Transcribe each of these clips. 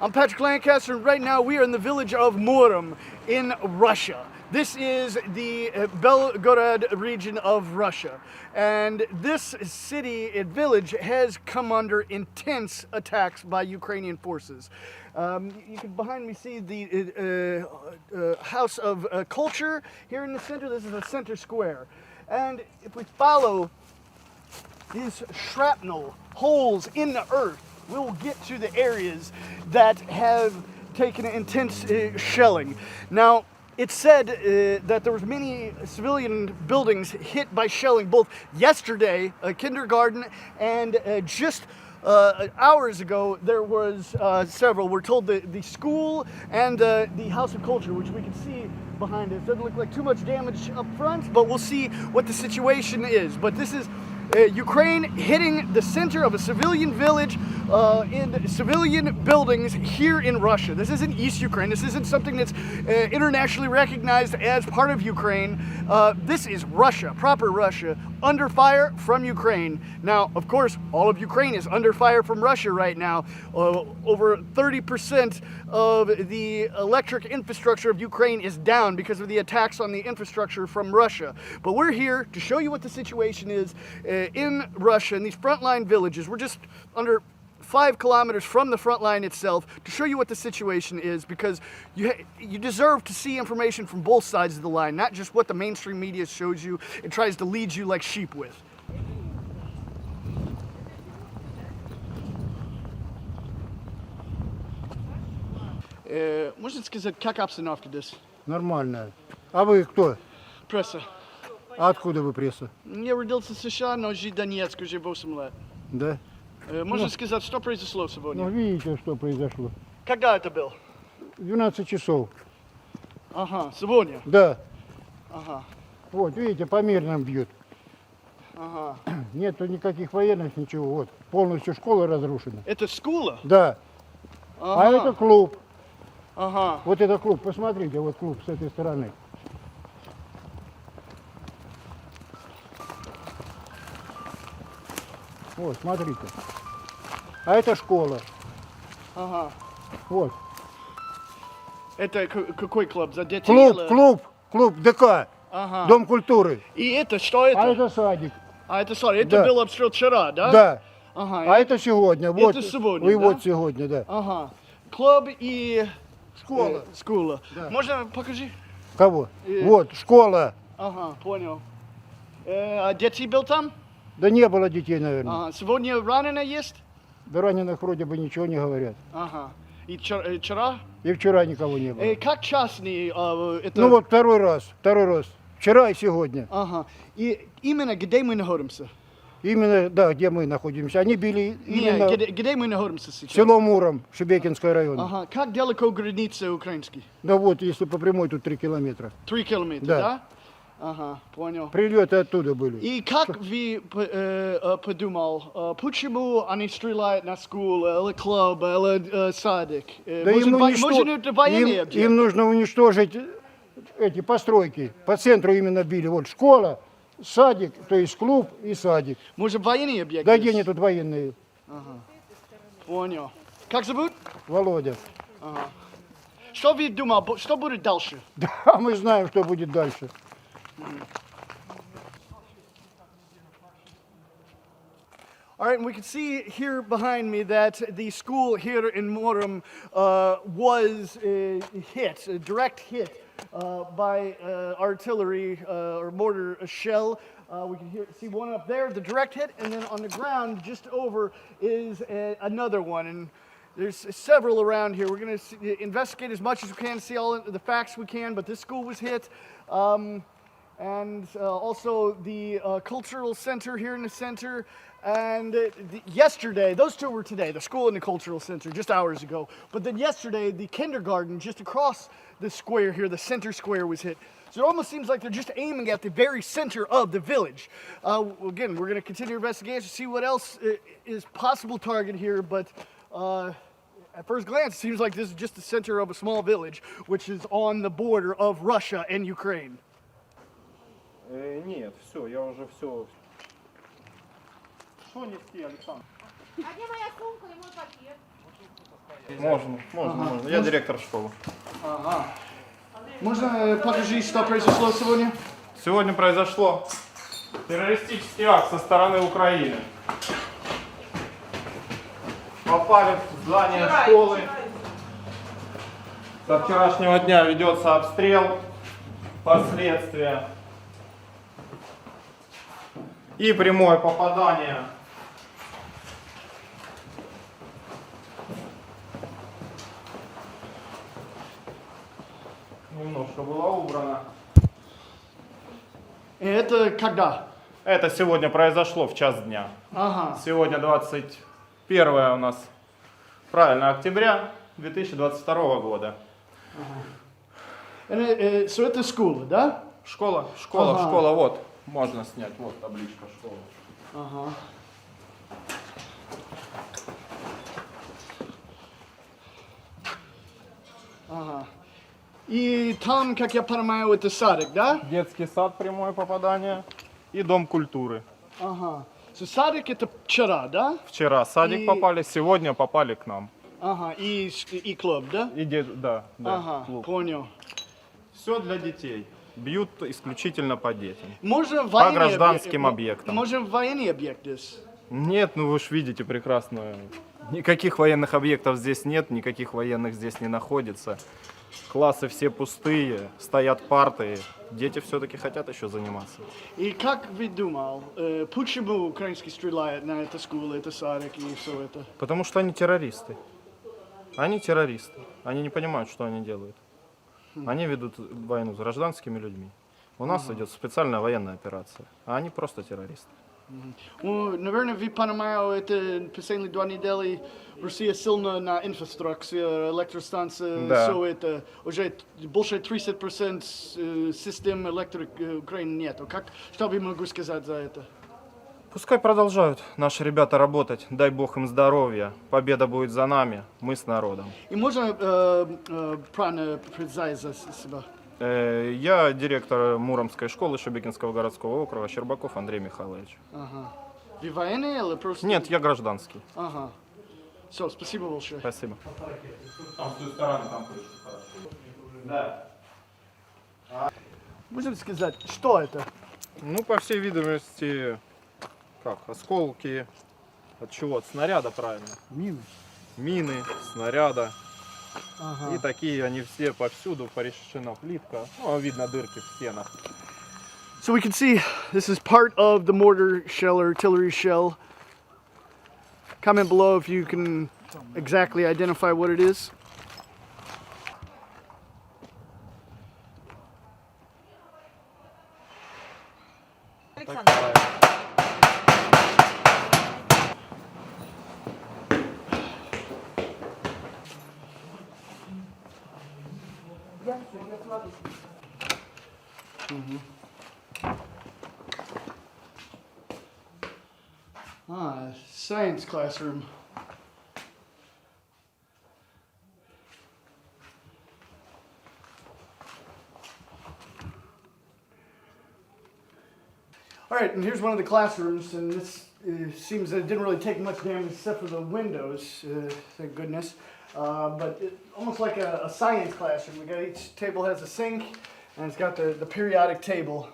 I'm Patrick Lancaster, and right now we are in the village of Murom in Russia. This is the Belgorod region of Russia, and this city and village has come under intense attacks by Ukrainian forces. You can behind me see the House of Culture here in the center. This is the center square, and if we follow these shrapnel holes in the earth, we'll get to the areas that have taken intense shelling. Now, it's said that there was many civilian buildings hit by shelling both yesterday, a kindergarten, and just hours ago there was several. We're told the school and the House of Culture, which we can see behind us. Doesn't look like too much damage up front, but we'll see what the situation is. But this is Ukraine hitting the center of a civilian village in civilian buildings here in Russia. This isn't East Ukraine. This isn't something that's internationally recognized as part of Ukraine. This is Russia, proper Russia, under fire from Ukraine. Now, of course, all of Ukraine is under fire from Russia right now. Over 30% of the electric infrastructure of Ukraine is down because of the attacks on the infrastructure from Russia. But we're here to show you what the situation is in Russia, in these frontline villages. We're just under 5 kilometers from the front line itself to show you what the situation is, because you deserve to see information from both sides of the line, not just what the mainstream media shows you and tries to lead you like sheep with. Можно сказать, как обстановка здесь? Нормально. А вы кто? Пресса. А откуда вы пресса? Я родился в США, но жил в Донецке уже 8 лет. Да? Можно сказать, что произошло сегодня? Ну, видите, что произошло. Когда это было? 12 часов. Ага, сегодня? Да. Ага. Вот, видите, по мирным бьют. Ага. Нету никаких военных, ничего. Вот, полностью школа разрушена. Это школа? Да. Ага. А это клуб. Ага. Вот это клуб, посмотрите, вот клуб с этой стороны. Вот, смотрите. А это школа. Ага. Вот. Это какой клуб? За детей? Клуб ДК. Ага. Дом культуры. И это что это? А это садик. А это sorry, это Да. был обстрел вчера, да? Да. Ага. А это сегодня. Вот. Это сегодня, И да? вот сегодня, да. Ага. Клуб и Школа. школа. Да. Можно покажи? Кого? Вот, школа. Ага, понял. А дети был там? Да не было детей, наверное. Ага. Сегодня ранено есть? Да раненых вроде бы ничего не говорят. Ага. И вчера? И вчера никого не было. Как частный это? Ну вот второй раз. Вчера и сегодня. Ага. И именно где мы находимся? Именно, да, где мы находимся. Они били именно где мы находимся сейчас? село Муром, Шебекинский район. Ага. Как далеко граница украинский? Да вот, если по прямой, тут 3 километра. 3 километра, Да. да? Ага, понял. Прилеты оттуда были. И как вы подумал, почему они стреляют на школу, или клуб, или садик? Да Может, это военные объекты? им нужно уничтожить эти постройки. По центру именно били. Вот школа, садик, то есть клуб и садик. Может, военные объекты? Да где они тут военные? Ага. Понял. Как зовут? Володя. Ага. Что вы думал, что будет дальше? Да, мы знаем, что будет дальше. All right, and we can see here behind me that the school here in Murom was hit, a direct hit by artillery or mortar shell. We can see one up there, the direct hit, and then on the ground just over is another one. And there's several around here. We're going to investigate as much as we can, see all the facts we can, but this school was hit. And also the cultural center here in the center. And yesterday, those two were today, the school and the cultural center, just hours ago. But then yesterday, the kindergarten just across the square here, the center square was hit. So it almost seems like they're just aiming at the very center of the village. Again, we're going to continue our investigation, see what else is possible target here. But at first glance, it seems like this is just the center of a small village, which is on the border of Russia and Ukraine. Нет, все, я уже все. Что нести, Александр? А где моя сумка и мой пакет? Можно. Я директор школы. Ага. Можно покажи, что произошло сегодня? Сегодня произошло террористический акт со стороны Украины. Попали в здание школы. Со вчерашнего дня ведется обстрел, последствия и прямое попадание немножко было убрано. И это когда? Это сегодня произошло в час дня. Ага. Сегодня 21 у нас, правильно, октября 2022 года. So это школа, да? Школа, Ага. вот, можно снять, вот табличка школы. Ага. Ага. И там, как я понимаю, это садик, да? Детский сад, прямое попадание, и дом культуры. Ага. So садик это вчера, да? Вчера садик И- попали, сегодня попали к нам. Ага. И клуб, да? Да, Ага, клуб. понял. Все для детей. Бьют исключительно по детям. Можно По гражданским объектам. Можно военный объект здесь. Нет, ну вы же видите прекрасно. Никаких военных объектов здесь нет, никаких военных здесь не находится. Классы все пустые, стоят парты. Дети все-таки хотят еще заниматься. И как вы думал, почему украинские стреляют на эту школу, это садик и все это? Потому что они террористы. Они террористы. Они не понимают, что они делают. Они ведут войну с гражданскими людьми. У нас идет специальная военная операция, а они просто террористы. Ну, наверное, вы понимаете, это последние 2 недели Россия сильно на инфраструктуре, электростанции, Да. все это. Уже больше 30% систем электрики Украины нету. Что вы могу сказать за это? Пускай продолжают наши ребята работать. Дай бог им здоровья. Победа будет за нами. Мы с народом. И можно правильно представить за себя? Я директор Муромской школы Шебекинского городского округа Щербаков Андрей Михайлович. Ага. Вы военный или просто? Нет, я гражданский. Ага. Все, спасибо большое. Спасибо. Там с той стороны, там хорошо. Да. Можете сказать, что это? Ну, по всей видимости, как, осколки. От чего? От снаряда, правильно. Мины. Мины, снаряда. Ага. И такие они все повсюду, порешена плитка. Ну, видно дырки в стенах. So we can see this is part of the mortar shell or artillery shell. Comment below if you can exactly identify what it is. Ah, science classroom. All right, and here's one of the classrooms, and this seems that it didn't really take much damage except for the windows, thank goodness. But almost like a science classroom. We got each table has a sink, and it's got the periodic table.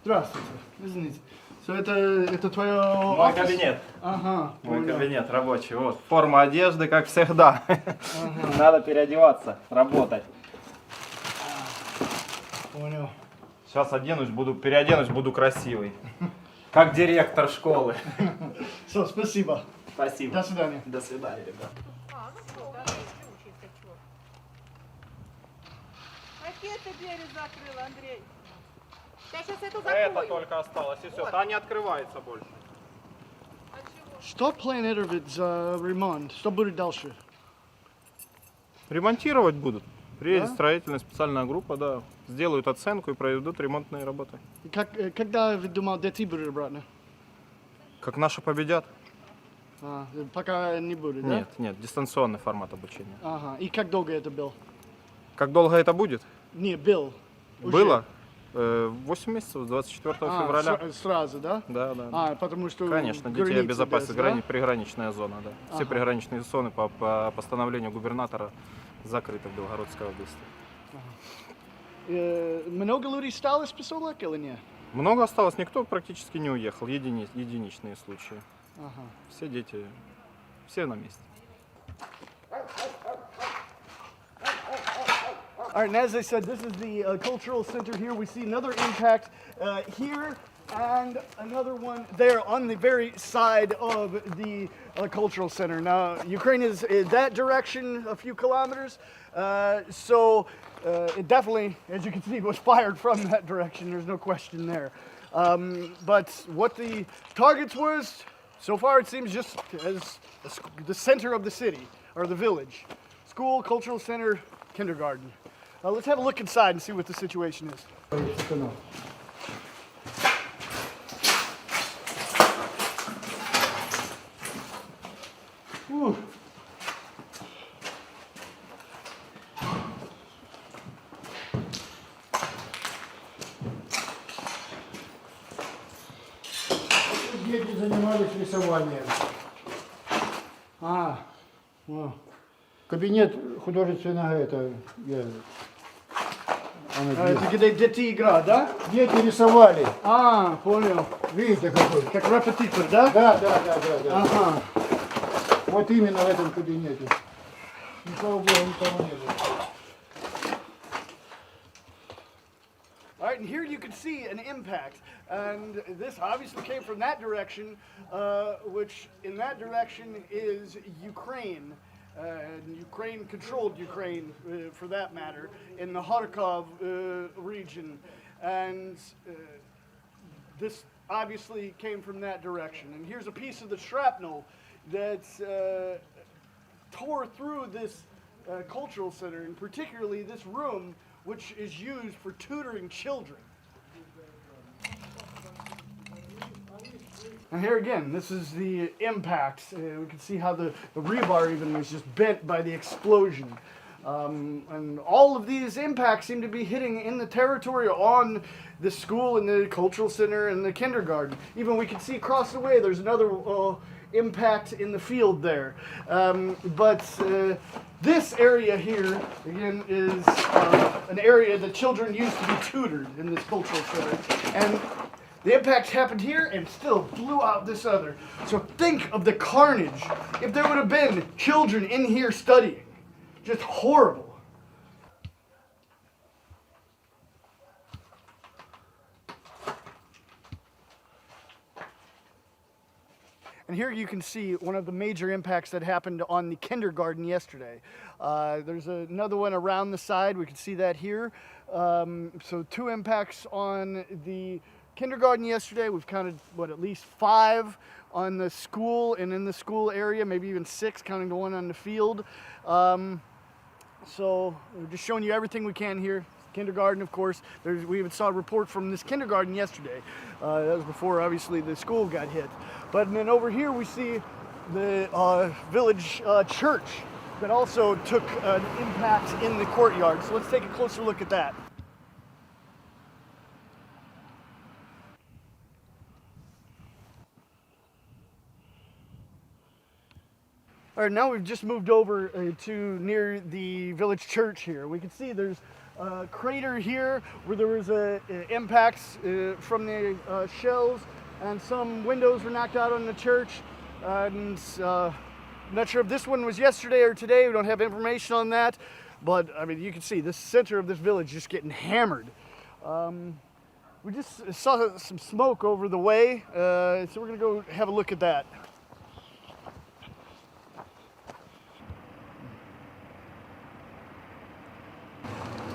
Здравствуйте. Извините. So это твое Мой офис? кабинет. Ага. Мой понял. кабинет рабочий. Вот. Форма одежды, как всегда. Надо переодеваться, работать. Понял. Сейчас переоденусь, буду красивый. Как директор школы. Все, спасибо. Спасибо. До свидания. До свидания, ребят. это двери закрыла, Андрей? Я сейчас эту Это закрою. только осталось, и все. Та не открывается больше. Что планирует ремонт? Что будет дальше? Ремонтировать будут. Приедет Да? строительная специальная группа, да. Сделают оценку и проведут ремонтные работы. Когда вы думал, детей будут обратно? Как наши победят? Пока не будет, да? Нет, нет, дистанционный формат обучения. Ага. И как долго это был? Как долго это будет? Не, был. Уже. Было 8 месяцев, с 24 февраля. Сразу, да? Да, да. Потому что Конечно, детей границы обезопасить, здесь, да? приграничная зона, да. Все Ага. приграничные зоны по постановлению губернатора закрыты в Белгородской области. Много людей стало из поселок или нет? Много осталось, никто практически не уехал, единичные случаи. Ага. Все дети, все на месте. All right, and as I said, this is the cultural center here. We see another impact here and another one there on the very side of the cultural center. Now, Ukraine is in that direction, a few kilometers, so it definitely, as you can see, was fired from that direction. There's no question there. But what the targets was, so far it seems just as the center of the city, or the village. School, cultural center, kindergarten. Let's have a look inside and see what the situation is. Whew. Дети занимались рисованием. Well, Кабинет художественного это где дети играют, да? Дети рисовали. Понял. Видите какой? Как репетитор, да? Да. Ага. Вот именно в этом кабинете. Никого было, никого не было. All right, and here you can see an impact, and this obviously came from that direction, which in that direction is Ukraine, and Ukraine controlled Ukraine, for that matter, in the Kharkov region, and this obviously came from that direction. And here's a piece of the shrapnel that tore through this cultural center, and particularly this room, which is used for tutoring children. And here again, this is the impact. We can see how the rebar even was just bent by the explosion. And all of these impacts seem to be hitting in the territory on the school and the cultural center and the kindergarten. Even we can see across the way, there's another impact in the field there. But this area here, again, is an area that children used to be tutored in this cultural center. And the impact happened here and still blew out this other. So think of the carnage if there would have been children in here studying. Just horrible. And here you can see one of the major impacts that happened on the kindergarten yesterday. There's another one around the side. We can see that here. So 2 impacts on the kindergarten yesterday. We've counted, at least 5 on the school and in the school area, maybe even 6, counting the one on the field. So we're just showing you everything we can here. Kindergarten, of course. We even saw a report from this kindergarten yesterday. That was before, obviously, the school got hit. But then over here we see the village church that also took an impact in the courtyard. So let's take a closer look at that. All right, now we've just moved over to near the village church here. We can see there's a crater here where there was impacts from the shells, and some windows were knocked out on the church. And I'm not sure if this one was yesterday or today. We don't have information on that. But, I mean, you can see the center of this village just getting hammered. We just saw some smoke over the way, so we're going to go have a look at that.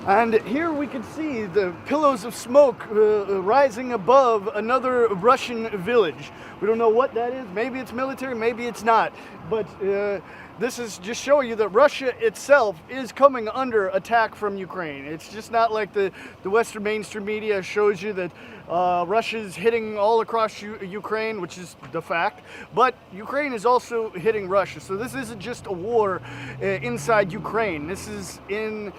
And here we can see the pillows of smoke rising above another Russian village. We don't know what that is. Maybe it's military, maybe it's not. But this is just showing you that Russia itself is coming under attack from Ukraine. It's just not like the Western mainstream media shows you that Russia's hitting all across Ukraine, which is the fact, but Ukraine is also hitting Russia. So this isn't just a war inside Ukraine. This is in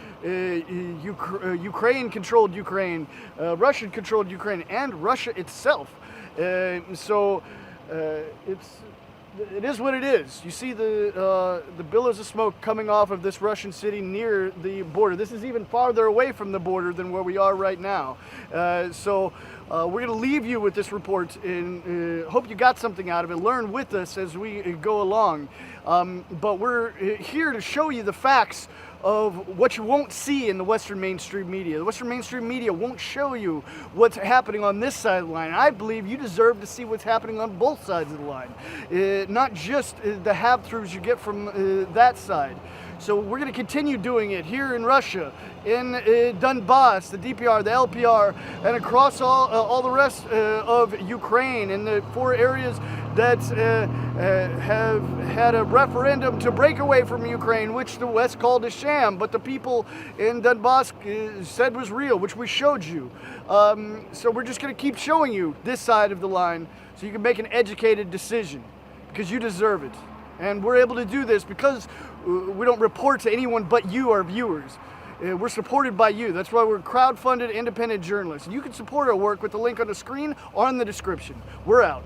Ukraine-controlled Ukraine, Russian-controlled Ukraine, and Russia itself. It is what it is. You see the billows of smoke coming off of this Russian city near the border. This is even farther away from the border than where we are right now. We're going to leave you with this report and hope you got something out of it. Learn with us as we go along. But we're here to show you the facts of what you won't see in the Western mainstream media. The Western mainstream media won't show you what's happening on this side of the line. I believe you deserve to see what's happening on both sides of the line, not just the have-throughs you get from that side. So we're going to continue doing it here in Russia, in Donbass, the DPR, the LPR, and across all the rest of Ukraine, in the 4 areas that have had a referendum to break away from Ukraine, which the West called a sham, but the people in Donbass said was real, which we showed you. So we're just going to keep showing you this side of the line so you can make an educated decision, because you deserve it. And we're able to do this because we don't report to anyone but you, our viewers. We're supported by you. That's why we're crowd-funded independent journalists. You can support our work with the link on the screen or in the description. We're out.